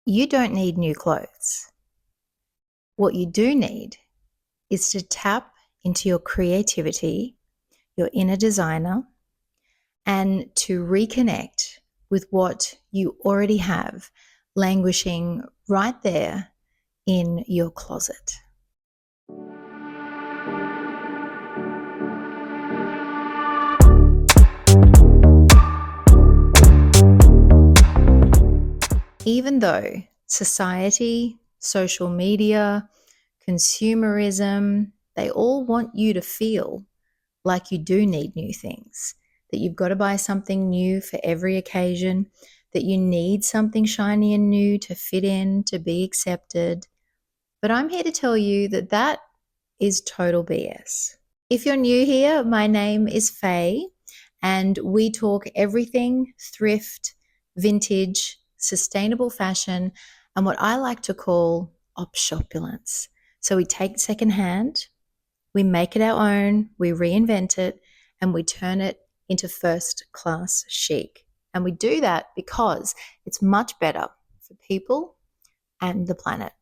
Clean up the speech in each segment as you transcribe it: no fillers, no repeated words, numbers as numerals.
You don't need new clothes. What you do need is to tap into your creativity, your inner designer, and to reconnect with what you already have languishing right there in your closet. Even though society, social media, consumerism, they all want you to feel like you do need new things, that you've got to buy something new for every occasion, that you need something shiny and new to fit in, to be accepted. But I'm here to tell you that that is total BS. If you're new here, my name is Faye, and we talk everything thrift, vintage, sustainable fashion, and what I like to call opulence. So we take secondhand, we make it our own, we reinvent it, and we turn it into first class chic. And we do that because it's much better for people and the planet.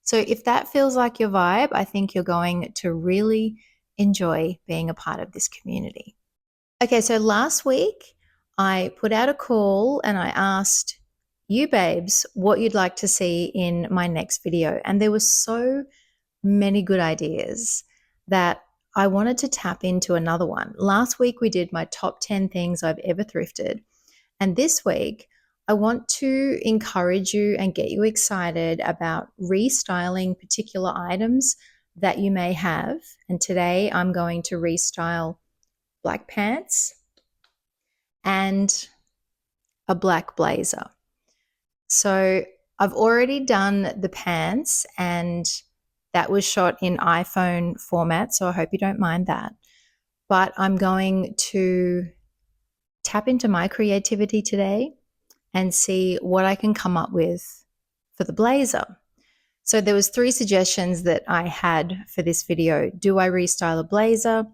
So if that feels like your vibe, I think you're going to really enjoy being a part of this community. Okay, so last week I put out a call and I asked you babes what you'd like to see in my next video. And there were so many good ideas that I wanted to tap into another one. Last week we did my top 10 things I've ever thrifted. And this week I want to encourage you and get you excited about restyling particular items that you may have. And today I'm going to restyle black pants and a black blazer. So I've already done the pants and that was shot in iPhone format, so I hope you don't mind that. But I'm going to tap into my creativity today and see what I can come up with for the blazer. So there was 3 suggestions that I had for this video. Do I restyle a blazer?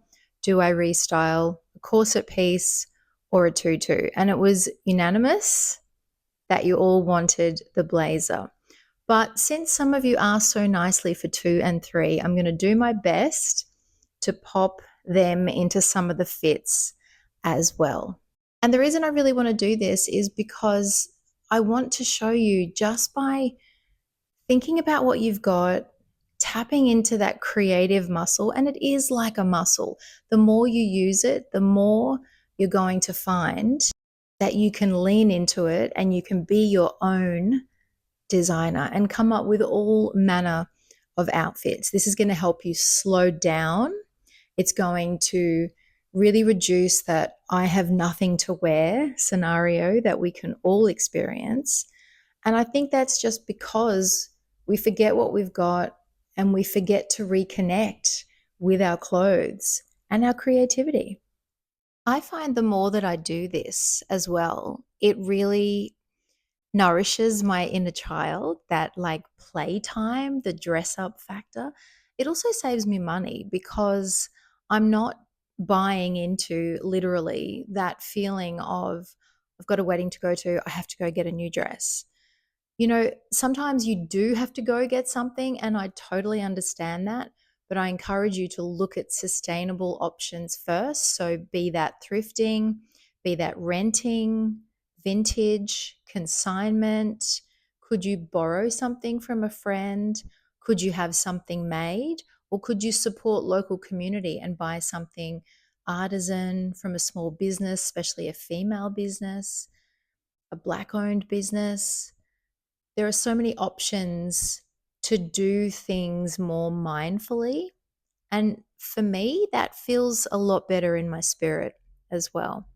Do I restyle a corset piece or a tutu? And it was unanimous that you all wanted the blazer. But since some of you asked so nicely for 2 and 3, I'm going to do my best to pop them into some of the fits as well. And the reason I really want to do this is because I want to show you, just by thinking about what you've got, tapping into that creative muscle, and it is like a muscle. The more you use it, the more you're going to find that you can lean into it and you can be your own designer and come up with all manner of outfits. This is going to help you slow down. It's going to really reduce that I have nothing to wear scenario that we can all experience. And I think that's just because we forget what we've got and we forget to reconnect with our clothes and our creativity. I find the more that I do this as well, it really nourishes my inner child, that like playtime, the dress up factor. It also saves me money because I'm not buying into literally that feeling of I've got a wedding to go to, I have to go get a new dress. You know, sometimes you do have to go get something, and I totally understand that. But I encourage you to look at sustainable options first. So, be that thrifting, be that renting, vintage, consignment. Could you borrow something from a friend? Could you have something made? Or could you support local community and buy something artisan from a small business, especially a female business, a Black owned business? There are so many options to do things more mindfully. And for me, that feels a lot better in my spirit as well.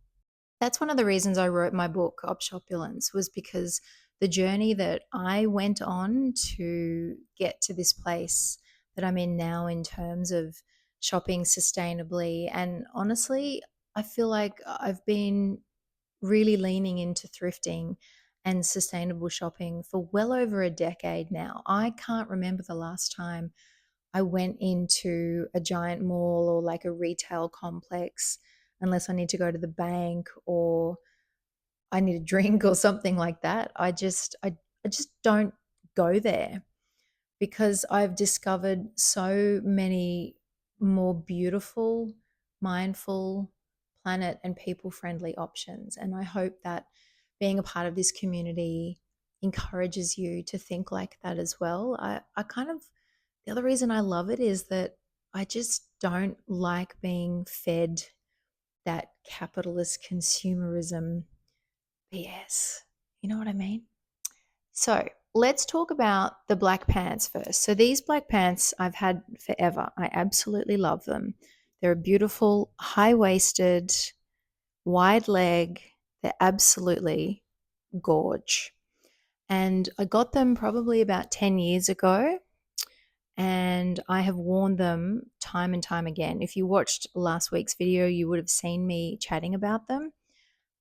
That's one of the reasons I wrote my book, Opulence, was because the journey that I went on to get to this place that I'm in now in terms of shopping sustainably. And honestly, I feel like I've been really leaning into thrifting and sustainable shopping for well over a decade now. I can't remember the last time I went into a giant mall or like a retail complex unless I need to go to the bank or I need a drink or something like that. I just don't go there, because I've discovered so many more beautiful, mindful, planet and people friendly options. And I hope that being a part of this community encourages you to think like that as well. I kind of, the other reason I love it is that I just don't like being fed that capitalist consumerism BS. You know what I mean? So let's talk about the black pants first. So these black pants I've had forever. I absolutely love them. They're a beautiful, high waisted, wide leg. They're absolutely gorge. And I got them probably about 10 years ago. And I have worn them time and time again. If you watched last week's video, you would have seen me chatting about them.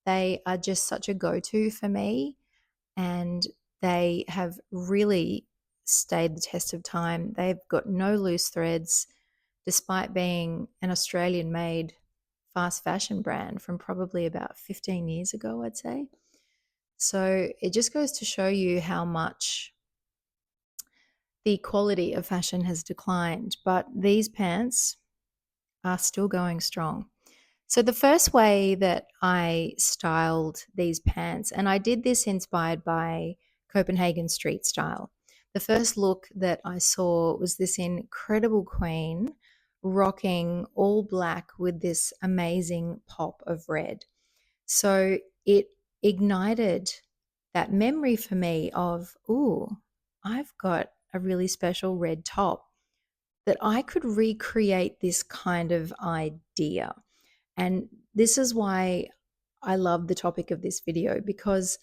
They are just such a go to for me, and they have really stayed the test of time. They've got no loose threads, despite being an Australian made fast fashion brand from probably about 15 years ago, I'd say. So it just goes to show you how much the quality of fashion has declined. But these pants are still going strong. So the first way that I styled these pants, and I did this inspired by Copenhagen street style. The first look that I saw was this incredible queen rocking all black with this amazing pop of red. So it ignited that memory for me of, ooh, I've got a really special red top that I could recreate this kind of idea. And this is why I love the topic of this video, because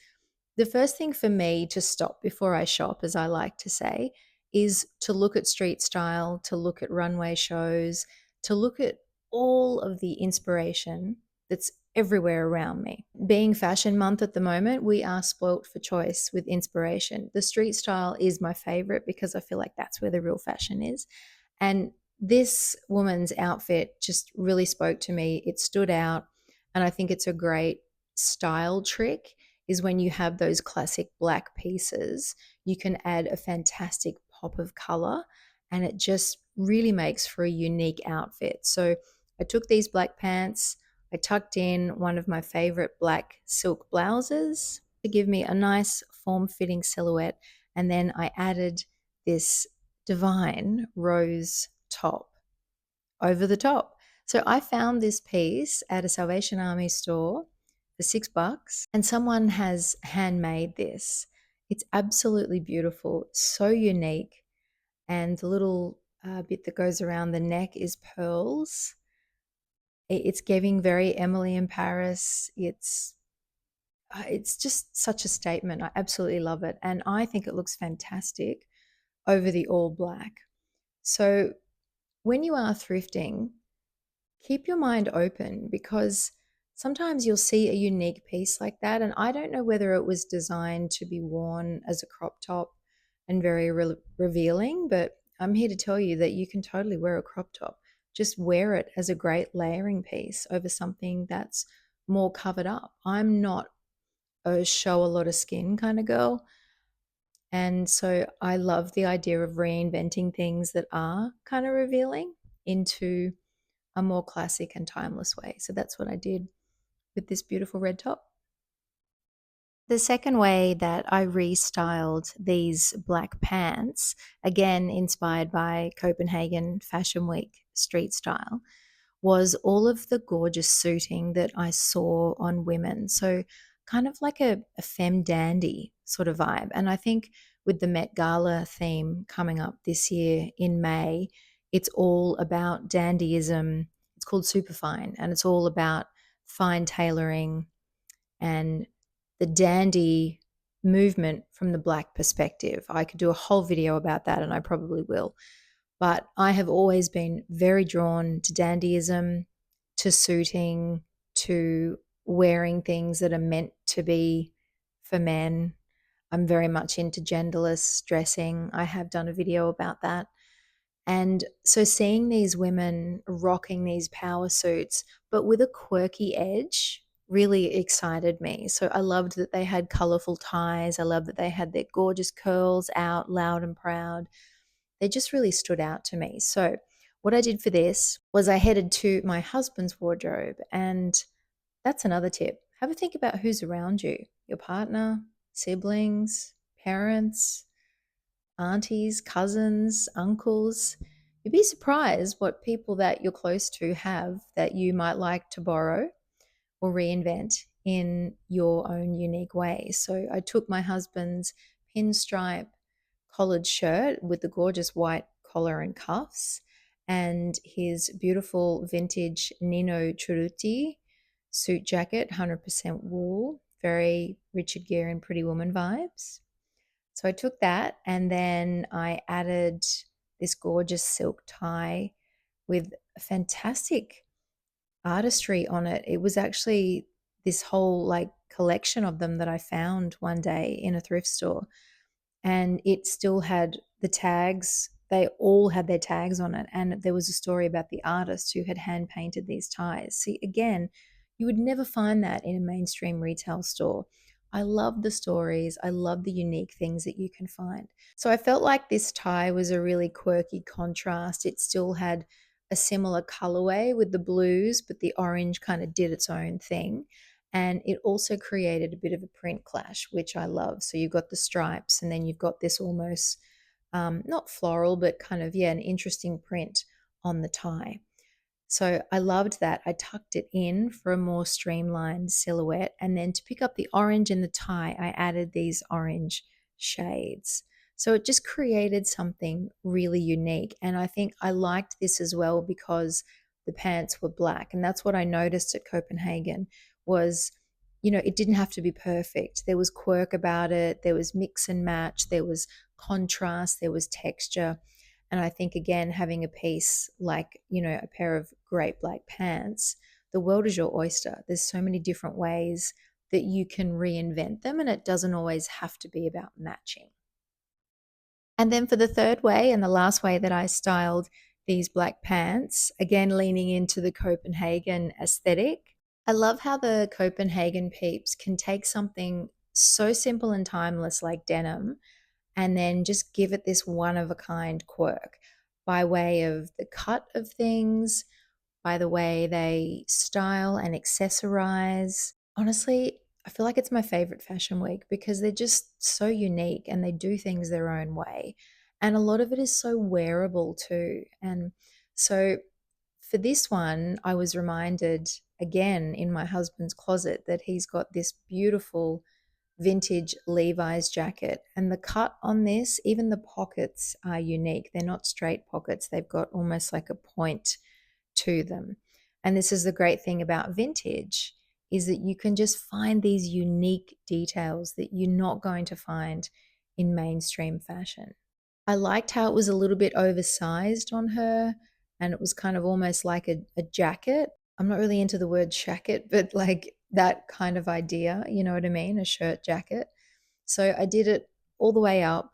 the first thing for me to stop before I shop, as I like to say, is to look at street style, to look at runway shows, to look at all of the inspiration that's everywhere around me. Being fashion month at the moment, we are spoilt for choice with inspiration. The street style is my favorite because I feel like that's where the real fashion is. And this woman's outfit just really spoke to me. It stood out. And I think it's a great style trick, is when you have those classic black pieces, you can add a fantastic pop of color, and it just really makes for a unique outfit. So I took these black pants, I tucked in one of my favorite black silk blouses to give me a nice form fitting silhouette. And then I added this divine rose top over the top. So I found this piece at a Salvation Army store for $6, and someone has handmade this. It's absolutely beautiful, so unique. And the little bit that goes around the neck is pearls. It's giving very Emily in Paris. It's just such a statement. I absolutely love it. And I think it looks fantastic over the all black. So when you are thrifting, keep your mind open, because sometimes you'll see a unique piece like that. And I don't know whether it was designed to be worn as a crop top and very revealing, but I'm here to tell you that you can totally wear a crop top. Just wear it as a great layering piece over something that's more covered up. I'm not a show a lot of skin kind of girl. And so I love the idea of reinventing things that are kind of revealing into a more classic and timeless way. So that's what I did with this beautiful red top. The second way that I restyled these black pants, again inspired by Copenhagen Fashion Week street style, was all of the gorgeous suiting that I saw on women. So kind of like a femme dandy sort of vibe. And I think with the Met Gala theme coming up this year in May, it's all about dandyism. It's called Superfine, and it's all about fine tailoring and the dandy movement from the black perspective. I could do a whole video about that, and I probably will. But I have always been very drawn to dandyism, to suiting, to wearing things that are meant to be for men. I'm very much into genderless dressing. I have done a video about that. And so seeing these women rocking these power suits, but with a quirky edge, really excited me. So I loved that they had colorful ties. I loved that they had their gorgeous curls out loud and proud. They just really stood out to me. So what I did for this was I headed to my husband's wardrobe, and that's another tip. Have a think about who's around you, your partner, siblings, parents, aunties, cousins, uncles. You'd be surprised what people that you're close to have that you might like to borrow or reinvent in your own unique way. So I took my husband's pinstripe collared shirt with the gorgeous white collar and cuffs and his beautiful vintage Nino Cerruti suit jacket, 100% wool, very Richard Gere and Pretty Woman vibes. So I took that and then I added this gorgeous silk tie with a fantastic artistry on it. It was actually this whole like collection of them that I found one day in a thrift store, and it still had the tags. They all had their tags on it, and there was a story about the artist who had hand painted these ties. See, again, you would never find that in a mainstream retail store. I love the stories. I love the unique things that you can find. So I felt like this tie was a really quirky contrast. It still had a similar colorway with the blues, but the orange kind of did its own thing. And it also created a bit of a print clash, which I love. So you've got the stripes, and then you've got this almost not floral, but kind of, yeah, an interesting print on the tie. So I loved that. I tucked it in for a more streamlined silhouette. And then to pick up the orange in the tie, I added these orange shades. So it just created something really unique. And I think I liked this as well because the pants were black. And that's what I noticed at Copenhagen was, it didn't have to be perfect. There was quirk about it. There was mix and match. There was contrast. There was texture. And I think, again, having a piece like, a pair of great black pants, the world is your oyster. There's so many different ways that you can reinvent them, and it doesn't always have to be about matching. And then for the third way and the last way that I styled these black pants, again, leaning into the Copenhagen aesthetic, I love how the Copenhagen peeps can take something so simple and timeless like denim and then just give it this one of a kind quirk by way of the cut of things, by the way they style and accessorize. Honestly, I feel like it's my favorite fashion week because they're just so unique and they do things their own way. And a lot of it is so wearable too. And so for this one, I was reminded again in my husband's closet that he's got this beautiful vintage Levi's jacket. And the cut on this, even the pockets are unique. They're not straight pockets, they've got almost like a point to them. And this is the great thing about vintage is that you can just find these unique details that you're not going to find in mainstream fashion. I liked how it was a little bit oversized on her and it was kind of almost like a jacket. I'm not really into the word shacket, but like that kind of idea, you know what I mean? A shirt jacket. So I did it all the way up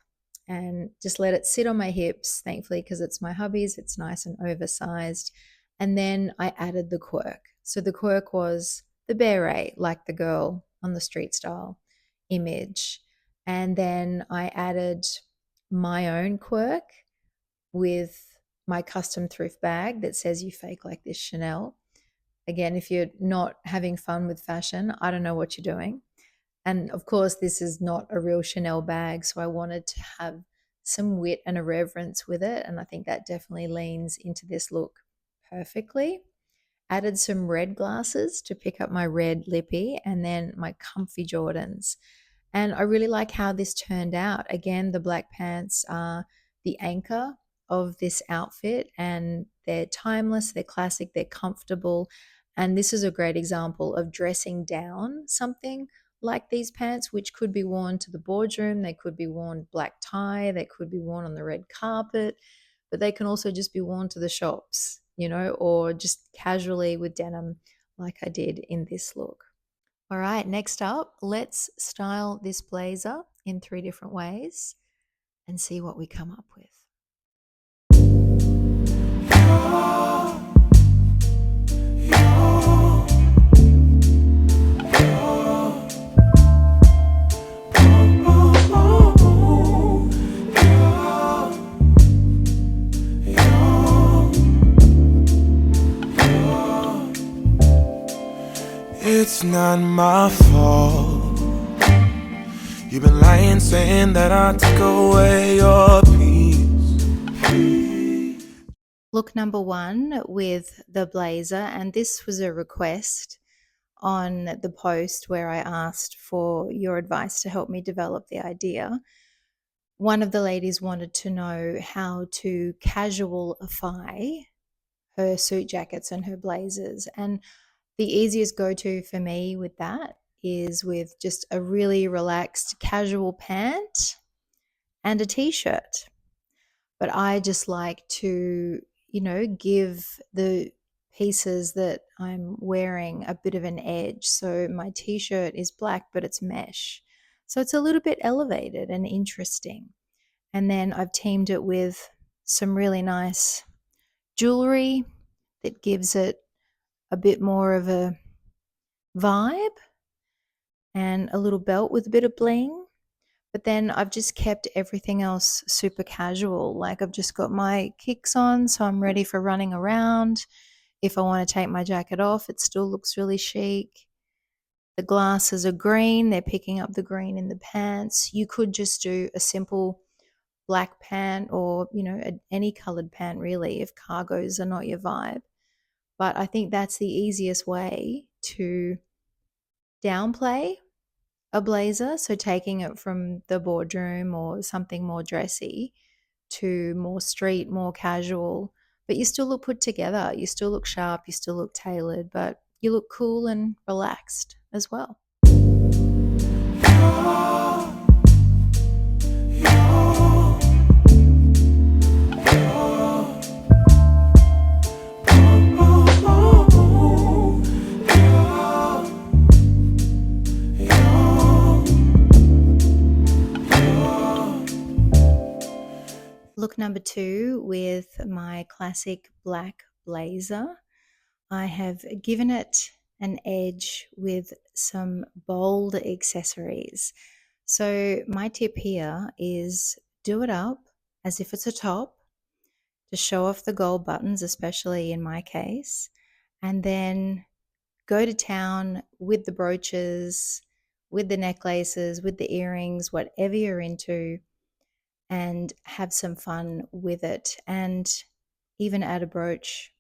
and just let it sit on my hips, thankfully, because it's my hubby's. It's nice and oversized. And then I added the quirk. So the quirk was the beret, like the girl on the street style image. And then I added my own quirk with my custom thrift bag that says "You fake like this, Chanel." Again, if you're not having fun with fashion, I don't know what you're doing. And of course, this is not a real Chanel bag, so I wanted to have some wit and irreverence with it. And I think that definitely leans into this look perfectly. Added some red glasses to pick up my red lippy and then my comfy Jordans. And I really like how this turned out. Again, the black pants are the anchor of this outfit and they're timeless, they're classic, they're comfortable. And this is a great example of dressing down something like these pants, which could be worn to the boardroom, they could be worn black tie, they could be worn on the red carpet, but they can also just be worn to the shops, or just casually with denim like I did in this look. All right, next up, let's style this blazer in 3 different ways and see what we come up with. not my fault. You've been lying, saying that I took away your peace. Look number 1 with the blazer, and this was a request on the post where I asked for your advice to help me develop the idea. One of the ladies wanted to know how to casualify her suit jackets and her blazers. And the easiest go-to for me with that is with just a really relaxed casual pant and a t-shirt. But I just like to, give the pieces that I'm wearing a bit of an edge. So my t-shirt is black, but it's mesh. So it's a little bit elevated and interesting. And then I've teamed it with some really nice jewelry that gives it a bit more of a vibe, and a little belt with a bit of bling. But then I've just kept everything else super casual. Like I've just got my kicks on, so I'm ready for running around. If I want to take my jacket off, it still looks really chic. The glasses are green, they're picking up the green in the pants. You could just do a simple black pant or, any colored pant really if cargos are not your vibe. But I think that's the easiest way to downplay a blazer. So taking it from the boardroom or something more dressy to more street, more casual, but you still look put together. You still look sharp, you still look tailored, but you look cool and relaxed as well. Look number 2 with my classic black blazer. I have given it an edge with some bold accessories. So my tip here is do it up as if it's a top to show off the gold buttons, especially in my case, and then go to town with the brooches, with the necklaces, with the earrings, whatever you're into, and have some fun with it, and even add a brooch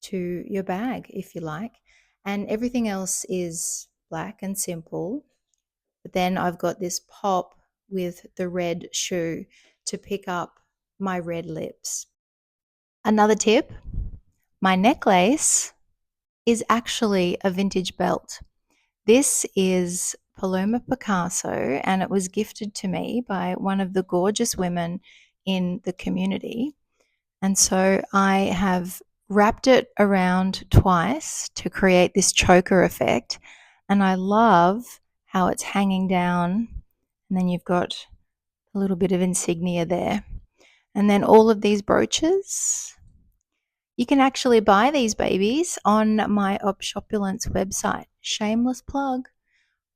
to your bag if you like. And everything else is black and simple. But then I've got this pop with the red shoe to pick up my red lips. Another tip, my necklace is actually a vintage belt. This is Paloma Picasso, and it was gifted to me by one of the gorgeous women in the community. And so I have wrapped it around twice to create this choker effect. And I love how it's hanging down. And then you've got a little bit of insignia there. And then all of these brooches. You can actually buy these babies on my opulence website. Shameless plug,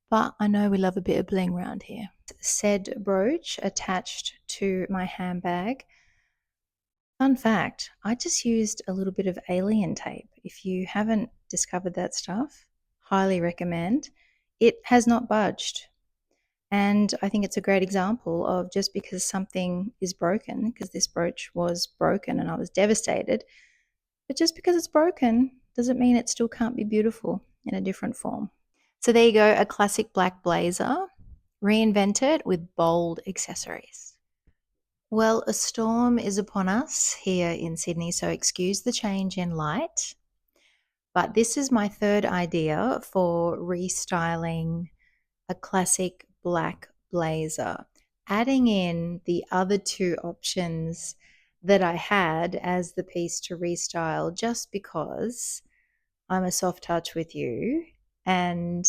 but I know we love a bit of bling around here. Said brooch attached to my handbag. Fun fact, I just used a little bit of alien tape. If you haven't discovered that stuff, highly recommend. It has not budged. And I think it's a great example of just because something is broken, because this brooch was broken and I was devastated, but just because it's broken doesn't mean it still can't be beautiful in a different form. So there you go, a classic black blazer, reinvented with bold accessories. Well, a storm is upon us here in Sydney, so excuse the change in light. But this is my third idea for restyling a classic black blazer, adding in the other 2 options that I had as the piece to restyle just because I'm a soft touch with you, and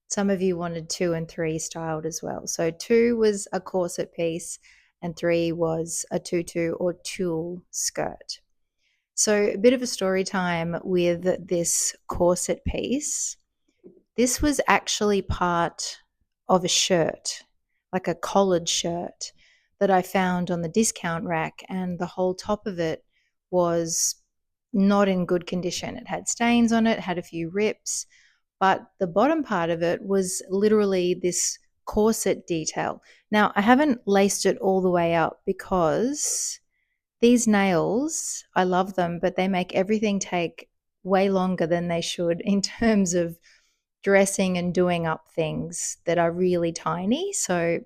some of you wanted 2 and 3 styled as well. So 2 was a corset piece and 3 was a tutu or tulle skirt. So a bit of a story time with this corset piece. This was actually part of a shirt, like a collared shirt that I found on the discount rack, and the whole top of it was not in good condition. It had stains on it, had a few rips, but the bottom part of it was literally this corset detail. Now, I haven't laced it all the way up because these nails, I love them, but they make everything take way longer than they should in terms of dressing and doing up things that are really tiny. So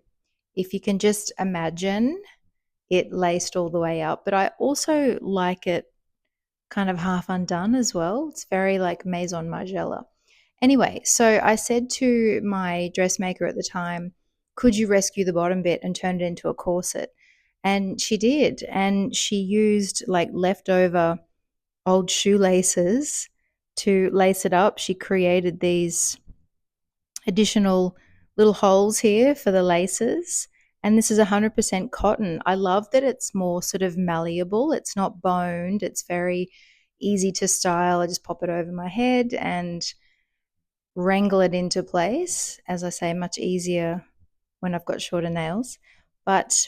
if you can just imagine it laced all the way up, but I also like it kind of half undone as well. It's very like Maison Margiela. Anyway, so I said to my dressmaker at the time, could you rescue the bottom bit and turn it into a corset? And she did. And she used like leftover old shoelaces to lace it up. She created these additional little holes here for the laces. And this is 100% cotton. I love that it's more sort of malleable. It's not boned. It's very easy to style. I just pop it over my head and wrangle it into place. As I say, much easier when I've got shorter nails. But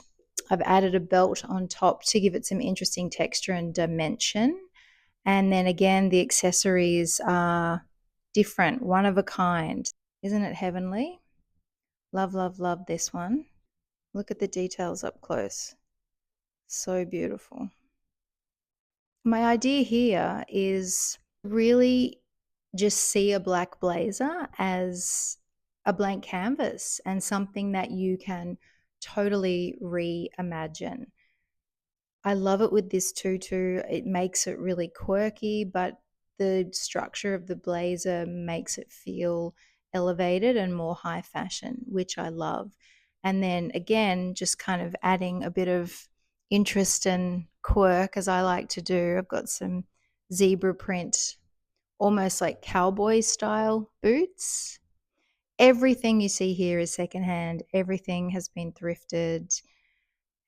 I've added a belt on top to give it some interesting texture and dimension. And then again, the accessories are different, one of a kind. Isn't it heavenly? Love, love, love this one. Look at the details up close. So beautiful. My idea here is really just see a black blazer as a blank canvas and something that you can totally reimagine. I love it with this tutu. It makes it really quirky, but the structure of the blazer makes it feel elevated and more high fashion, which I love. And then again, just kind of adding a bit of interest and quirk as I like to do. I've got some zebra print, almost like cowboy style boots. Everything you see here is secondhand. Everything has been thrifted.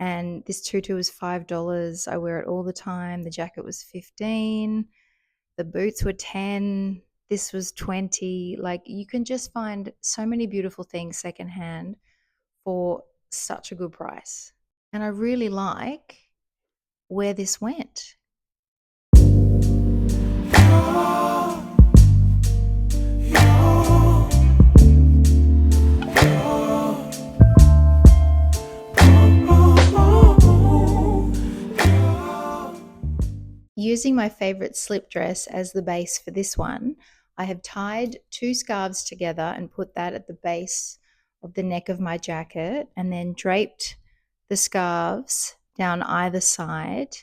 And this tutu was $5. I wear it all the time. The jacket was 15. The boots were 10. This was 20. Like you can just find so many beautiful things secondhand for such a good price. And I really like where this went. Using my favorite slip dress as the base for this one, I have tied two scarves together and put that at the base of the neck of my jacket and then draped the scarves down either side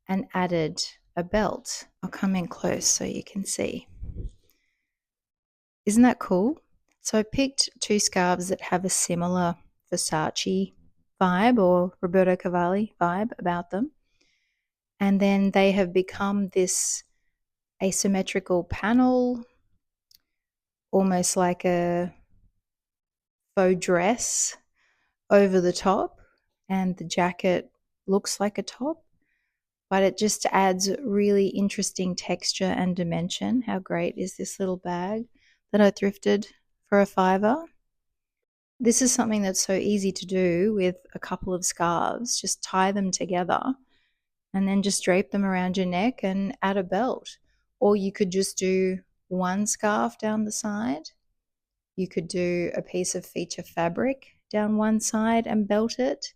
and added a belt. I'll come in close so you can see. Isn't that cool? So I picked two scarves that have a similar Versace vibe or Roberto Cavalli vibe about them. And then they have become this asymmetrical panel, almost like a faux dress over the top, and the jacket looks like a top, but it just adds really interesting texture and dimension. How great is this little bag that I thrifted for $5? This is something that's so easy to do with a couple of scarves. Just tie them together and then just drape them around your neck and add a belt. Or you could just do one scarf down the side. You could do a piece of feature fabric down one side and belt it.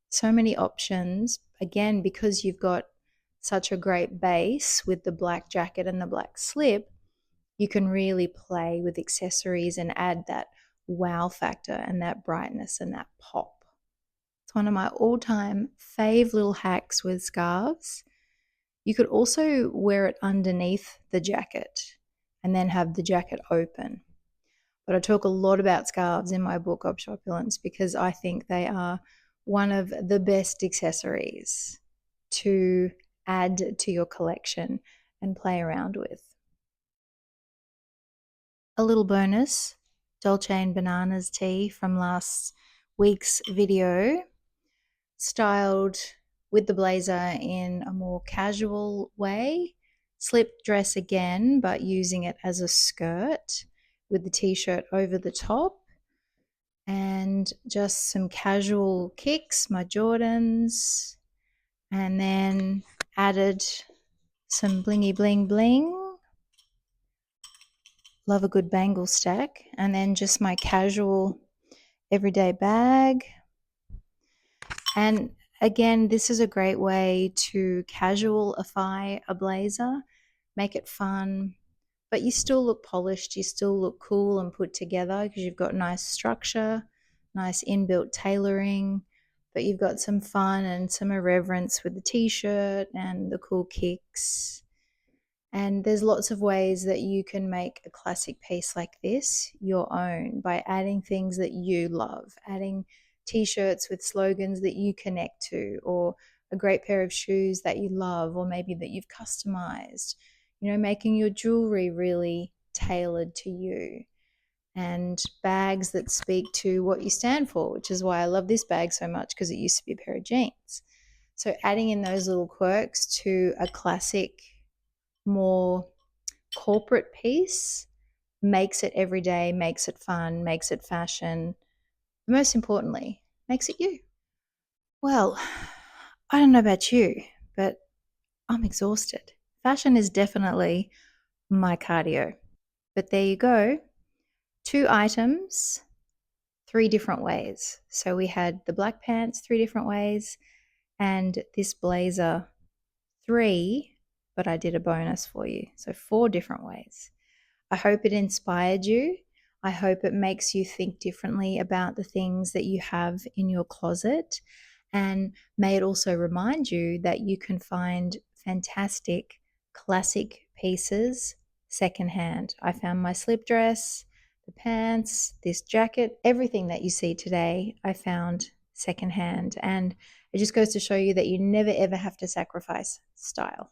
So many options. Again, because you've got such a great base with the black jacket and the black slip, you can really play with accessories and add that wow factor and that brightness and that pop. It's one of my all-time fave little hacks with scarves. You could also wear it underneath the jacket and then have the jacket open. But I talk a lot about scarves in my book, Opulence, because I think they are one of the best accessories to add to your collection and play around with. A little bonus, Dolce & Bananas tee from last week's video, styled with the blazer in a more casual way, slip dress again, but using it as a skirt with the t-shirt over the top, and just some casual kicks, my Jordans, and then added some blingy bling bling Love a good bangle stack. And then just my casual everyday bag. And again, this is a great way to casualify a blazer, make it fun, but you still look polished, you still look cool and put together because you've got nice structure, nice inbuilt tailoring, but you've got some fun and some irreverence with the t-shirt and the cool kicks. And there's lots of ways that you can make a classic piece like this your own by adding things that you love, adding t-shirts with slogans that you connect to, or a great pair of shoes that you love, or maybe that you've customized, making your jewelry really tailored to you, and bags that speak to what you stand for, which is why I love this bag so much, because it used to be a pair of jeans. So adding in those little quirks to a classic, more corporate piece makes it everyday, makes it fun, makes it fashion, but most importantly, makes it you. Well, I don't know about you, but I'm exhausted. Fashion is definitely my cardio. But there you go. 2 items, 3 different ways. So we had the black pants 3 different ways, and this blazer 3, but I did a bonus for you. So 4 different ways. I hope it inspired you. I hope it makes you think differently about the things that you have in your closet. And may it also remind you that you can find fantastic classic pieces secondhand. I found my slip dress, the pants, this jacket, everything that you see today, I found secondhand. And it just goes to show you that you never ever have to sacrifice style.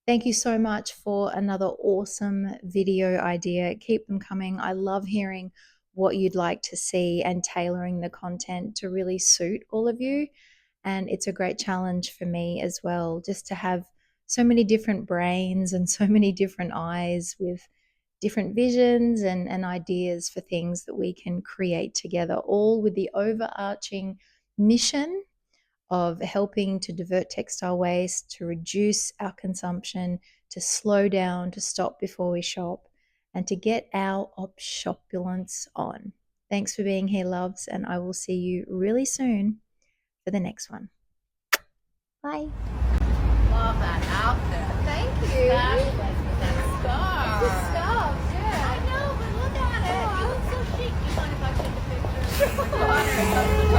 Thank you so much for another awesome video idea. Keep them coming. I love hearing what you'd like to see and tailoring the content to really suit all of you. And it's a great challenge for me as well, just to have so many different brains and so many different eyes with different visions and ideas for things that we can create together, all with the overarching mission of helping to divert textile waste, to reduce our consumption, to slow down, to stop before we shop, and to get our opulence on. Thanks for being here, loves, and I will see you really soon for the next one. Bye. Love that outfit. Thank you. That scarf. Good stuff, yeah. I know, but look at it. You look so chic. Do you mind if I take a picture?